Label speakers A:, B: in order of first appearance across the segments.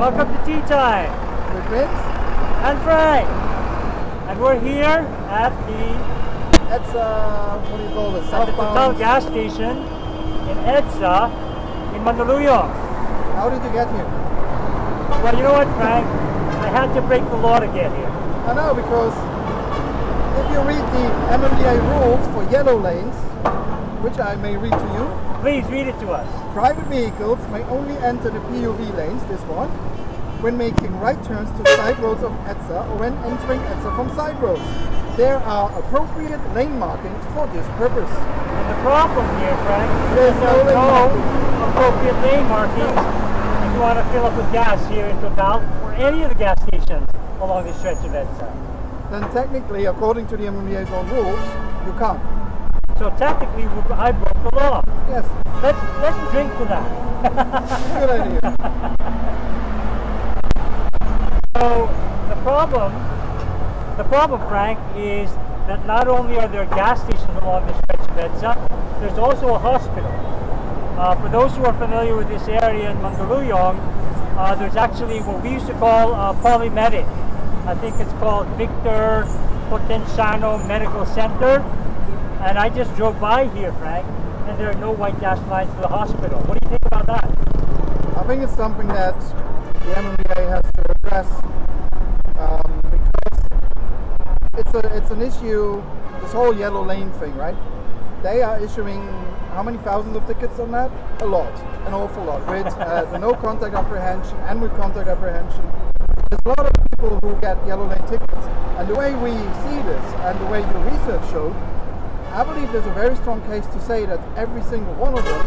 A: Welcome to Tea Time
B: with Vince
A: and Frank. And we're here at the
B: EDSA, what do you call it?
A: Total gas station in EDSA in Mandaluyong.
B: How did you get here?
A: Well, you know what, Frank? I had to break the law to get here.
B: I know, because if you read the MMDA rules for yellow lanes, which I may read to you.
A: Please read it to us.
B: Private vehicles may only enter the PUV lanes, this one, when making right turns to side roads of EDSA or when entering EDSA from side roads. There are appropriate lane markings for this purpose.
A: And the problem here, Frank,
B: there's
A: is there are no appropriate lane markings if you want to fill up with gas here in Total or any of the gas stations along the stretch of EDSA.
B: Then technically, according to the MMDA's own rules, you can't.
A: So technically, I broke the law.
B: Yes.
A: Let's drink to that.
B: Good idea.
A: So the problem, Frank, is that not only are there gas stations along the stretch of EDSA, there's also a hospital. For those who are familiar with this area in Mandaluyong, there's actually what we used to call Polymedic. I think it's called Victor Potenciano Medical Center. And I just drove by here, Frank, and there are no white gas lines to the hospital. What do you think about that?
B: I think it's something that the MMDA has to address because it's an issue, this whole yellow lane thing, right? They are issuing how many thousands of tickets on that? A lot, an awful lot, with the no contact apprehension and with contact apprehension. There's a lot of people who get yellow lane tickets, and the way we see this and the way your research showed, I believe there's a very strong case to say that every single one of them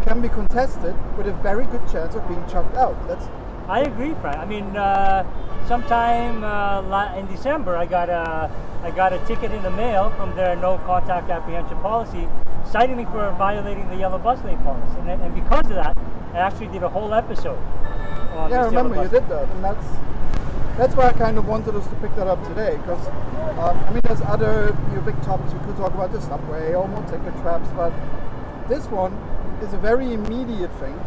B: can be contested with a very good chance of being chucked out.
A: I agree, Frank. I mean, sometime in December, I got a ticket in the mail from their no contact apprehension policy, citing me for violating the yellow bus lane policy. And because of that, I actually did a whole episode on
B: yeah, I remember you did that, and that's why I kind of wanted us to pick that up today, because I mean, there's other big topics we could talk about, the subway or more ticket traps, but this one is a very immediate thing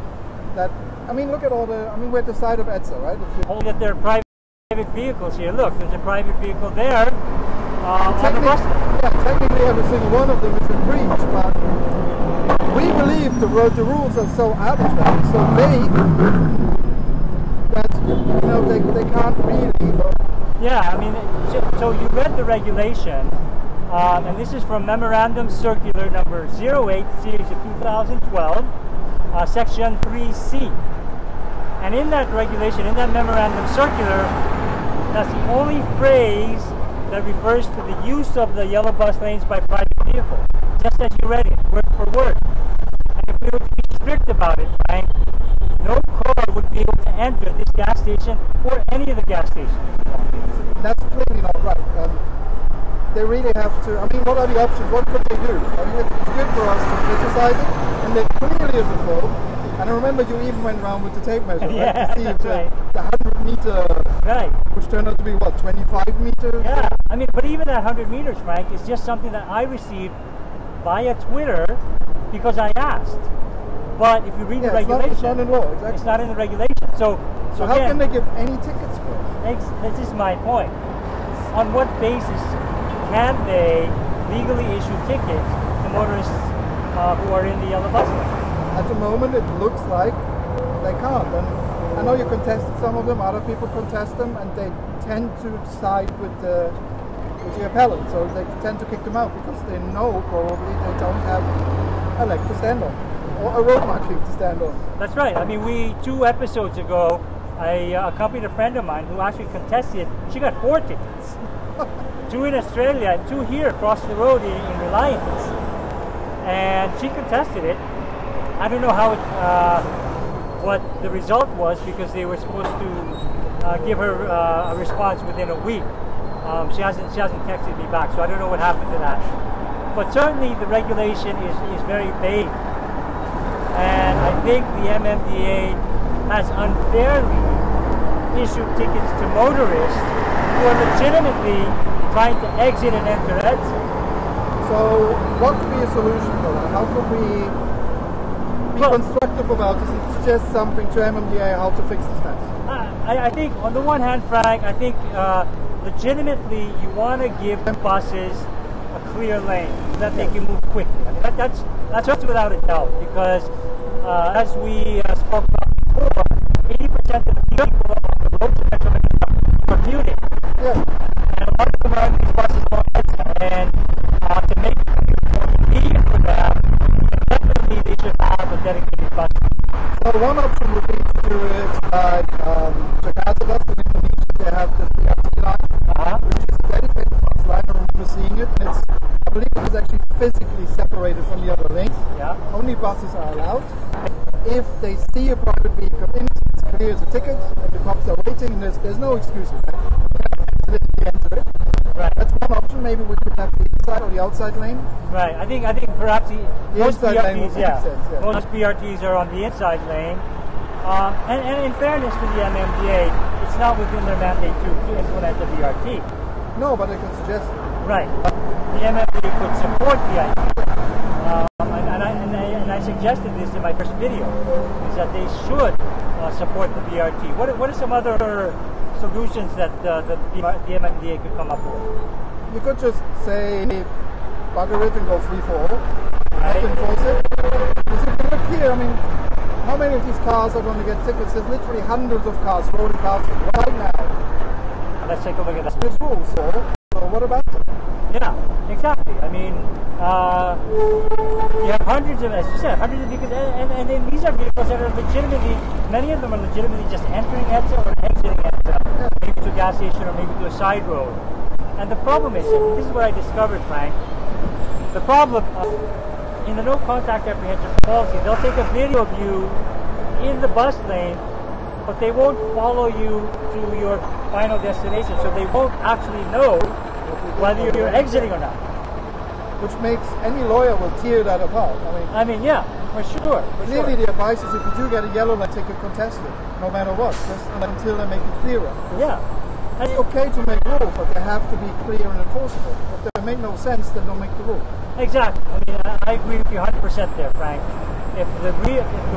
B: that, I mean, look at all the, I mean, we're at the side of EDSA, right?
A: Only that there are private vehicles here. Look, there's a private vehicle there on the bus.
B: Yeah, technically every single one of them is in breach, but we believe the rules are so arbitrary, so vague, that, you know, they can't really.
A: Yeah, I mean, so you read the regulation, and this is from Memorandum Circular number 08, series of 2012, section 3C. And in that regulation, in that Memorandum Circular, that's the only phrase that refers to the use of the yellow bus lanes by private vehicles, just as you read it, word for word. And if we were to be strict about it, Frank, no car would be able to enter this gas station or any of the gas stations.
B: That's clearly not right. They really have to, I mean, what are the options? What could they do? I mean, it's good for us to criticize it, and there clearly is a fault. And I remember you even went around with the tape measure, right?
A: Yeah,
B: to see if
A: right.
B: the 100 meter,
A: right,
B: which turned out to be what, 25 meters?
A: Yeah, I mean, but even that 100 meters, Frank, is just something that I received via Twitter because I asked. But if you read the regulation,
B: it's not in law, exactly.
A: It's not in the regulation. So
B: how
A: again,
B: can they give any tickets for it?
A: This is my point. On what basis can they legally issue tickets to motorists who are in the yellow bus lane?
B: At the moment, it looks like they can't. And I know you contested some of them, other people contest them, and they tend to side with the appellant. So they tend to kick them out because they know probably they don't have a leg to stand on, or a road marking to stand on.
A: That's right. I mean, 2 episodes ago, I accompanied a friend of mine who actually contested. She got 4 tickets. 2 in Australia and 2 here across the road in Reliance. And she contested it. I don't know how what the result was, because they were supposed to give her a response within a week. She hasn't texted me back, so I don't know what happened to that. But certainly the regulation is very vague. And I think the MMDA has unfairly issued tickets to motorists who are legitimately trying to exit and enter EDSA.
B: So what could be a solution for that? How could we be constructive about this and suggest something to MMDA how to fix this mess?
A: I think on the one hand, Frank, I think legitimately you want to give buses a clear lane so that they can move quickly. I mean, that's just without a doubt, because as we spoke about before, 80% of the people on the roads in Metro Manila are commuting.
B: Yeah.
A: And a lot of them are in these buses going EDSA. And to make it more convenient for them, definitely they should have a dedicated bus.
B: So one option would be to do it like Jakarta does in Indonesia. They have this BRT line, which is a dedicated bus line. I remember seeing it, and I believe it's actually physically separated from the other lanes.
A: Yeah.
B: Only buses are allowed. If they see a private vehicle in, it's clear as a ticket, and the cops are waiting, and there's no excuses. Enter it.
A: Right.
B: That's one option. Maybe we could have the inside or the outside lane.
A: Right. I think perhaps most
B: inside lane would
A: BRTs,
B: make sense, yeah.
A: Most BRTs are on the inside lane. And in fairness to the MMDA, it's not within their mandate to implement the BRT.
B: No, but they could suggest it.
A: Right. The MMDA could support the idea. And I suggested this in my first video, is that they should support the BRT. What are some other solutions that the MMDA could come up with?
B: You could just say, bugger it and go free for all.
A: Right.
B: Not enforce it. Because if you look here, I mean, how many of these cars are going to get tickets? There's literally hundreds of cars rolling past right now.
A: Let's take a look at that.
B: There's rules, so what about them?
A: Yeah, exactly. I mean, you have hundreds of, as you said, hundreds of vehicles, and then these are vehicles that are legitimately, many of them are legitimately just entering EDSA or exiting EDSA, maybe to a gas station or maybe to a side road. And the problem is, and this is what I discovered, Frank, the problem in the no contact apprehension policy, they'll take a video of you in the bus lane, but they won't follow you to your final destination, so they won't actually know whether you're exiting or not.
B: Which makes any lawyer will tear that apart.
A: I mean, yeah, for sure.
B: Clearly, the advice is if you do get a yellow light ticket, contest it, no matter what, just until they make it clearer.
A: Yeah.
B: It's okay to make rules, but they have to be clear and enforceable. If they make no sense, then don't make the rule.
A: Exactly. I mean, I agree with you 100% there, Frank. If the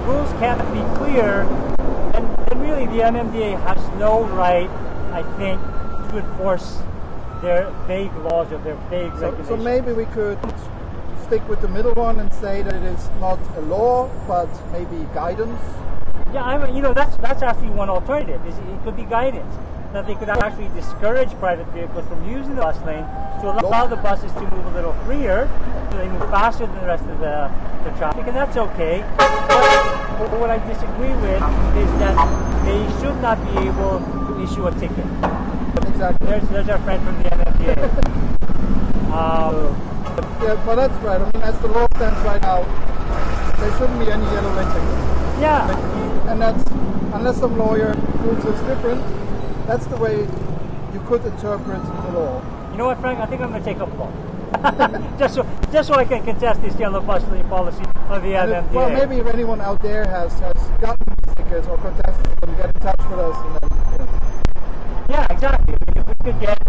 A: rules can't be clear, then really the MMDA has no right, I think, to enforce their vague laws or their vague regulations.
B: So maybe we could stick with the middle one and say that it is not a law, but maybe guidance.
A: Yeah, that's actually one alternative. It could be guidance, that they could actually discourage private vehicles from using the bus lane to allow the buses to move a little freer, so they move faster than the rest of the traffic, and that's okay. But what I disagree with is that they should not be able to issue a ticket.
B: Exactly.
A: There's our friend from the MMDA.
B: Yeah, well that's right. I mean, as the law stands right now, there shouldn't be any yellow lane tickets.
A: Yeah.
B: And that's, unless some lawyer proves it's different, that's the way you could interpret the law.
A: You know what, Frank? I think I'm going to take up law. just so I can contest this yellow bus lane policy of the MMDA.
B: Well, maybe if anyone out there has gotten these tickets or contested them, get in touch with us. And then,
A: Yeah, exactly. If we could get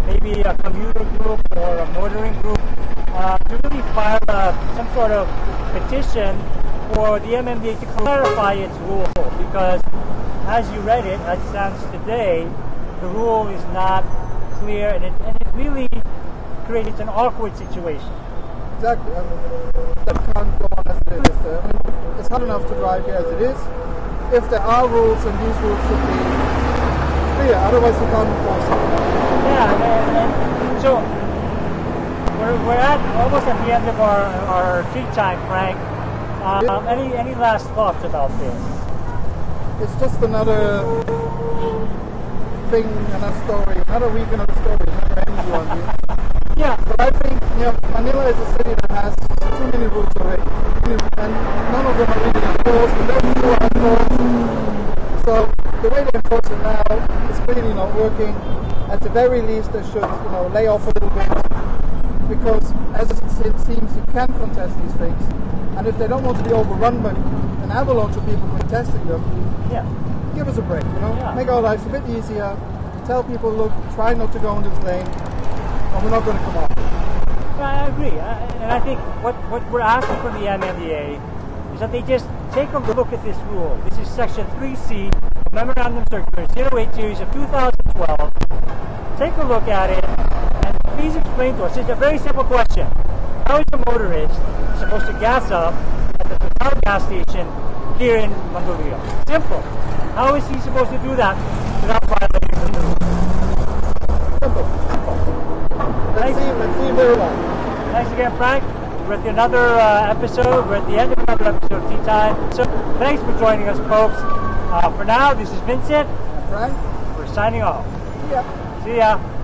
A: maybe a commuter group or a motoring group to really file some sort of petition for the MMDA to clarify its rule, because as you read it, as it stands today, the rule is not clear, and it really creates an awkward situation.
B: Exactly. I mean, that can't go on as it is. It's hard enough to drive here as it is. If there are rules, and these rules should be clear, otherwise you can't enforce it.
A: Yeah, and so we're at almost at the end of our tea time, Frank. Any last thoughts about this?
B: It's just another thing, another story, another week, another story. It's never ending one.
A: Yeah.
B: But I think Manila is a city that has too many rules already, and none of them are really enforced. And those who are enforced. So the way they enforce it now is clearly not working. At the very least, they should, lay off a little bit, because as it seems, you can contest these things, and if they don't want to be overrun by an avalanche of people contesting them,
A: yeah,
B: give us a break.
A: Yeah.
B: Make our lives a bit easier. Tell people, look, try not to go in this lane, and we're not going to come off.
A: I agree, and I think what we're asking from the MMDA is that they just take a look at this rule. This is section 3C, Memorandum Circular 08 series of 2012. Take a look at it and please explain to us. It's a very simple question. How is a motorist supposed to gas up at the Total gas station here in Mandaluyong? Simple. How is he supposed to do that without violating the rules?
B: Simple. Let's see very well.
A: Thanks again, Frank. We're at another episode. We're at the end of another episode of Tea Time. So thanks for joining us, folks. For now, this is Vincent.
B: And Frank.
A: We're signing off.
B: See ya.
A: See ya.